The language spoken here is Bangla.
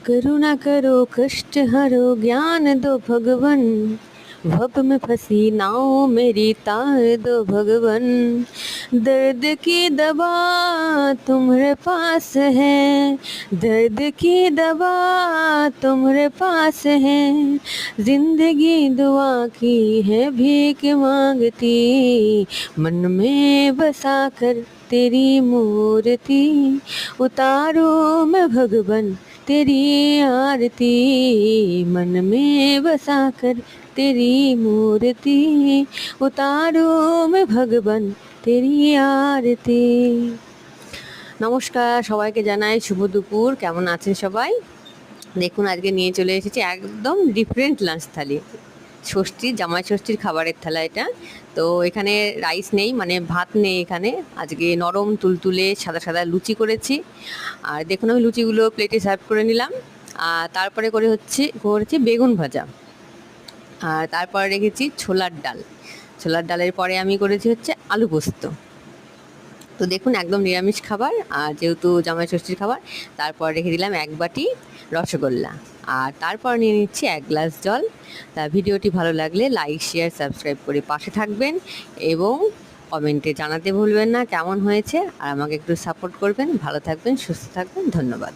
करुणा करो कष्ट हरो ज्ञान दो भगवन, भव में फंसी नाव मेरी तार दो भगवन। दर्द की दवा तुम्हारे पास है, दर्द की दवा तुम्हारे पास है, जिंदगी दुआ की है भीख मांगती, मन में बसा कर तेरी मूर्ति, उतारो मैं भगवन तेरी आरती, मन में बसा कर तेरी मूर्ति, उतारो मैं भगवन तेरी आरती। নমস্কার, সবাইকে জানাই শুভ দুপুর। কেমন আছেন সবাই? দেখুন আজকে নিয়ে চলে এসেছি একদম ডিফারেন্ট লাঞ্চ থালি। ষষ্ঠীর, জামাই ষষ্ঠীর খাবারের থালা এটা। তো এখানে রাইস নেই, মানে ভাত নেই এখানে। আজকে নরম তুলতুলে সাদা সাদা লুচি করেছি। আর দেখুন আমি লুচিগুলো প্লেটে সার্ভ করে নিলাম। আর তারপরে করেছি বেগুন ভাজা। আর তারপরে রেখেছি ছোলার ডাল। ছোলার ডালের পরে আমি করেছি হচ্ছে আলু পোস্ত। তো দেখুন একদম নিরামিষ খাবার, আর যেহেতু জামাই ষষ্ঠীর খাবার। তারপর রেখে দিলাম এক বাটি রসগোল্লা। আর তারপর নিয়ে নিচ্ছি এক গ্লাস জল। তা ভিডিওটি ভালো লাগলে লাইক, শেয়ার, সাবস্ক্রাইব করে পাশে থাকবেন এবং কমেন্টে জানাতে ভুলবেন না কেমন হয়েছে। আর আমাকে একটু সাপোর্ট করবেন। ভালো থাকবেন, সুস্থ থাকবেন। ধন্যবাদ।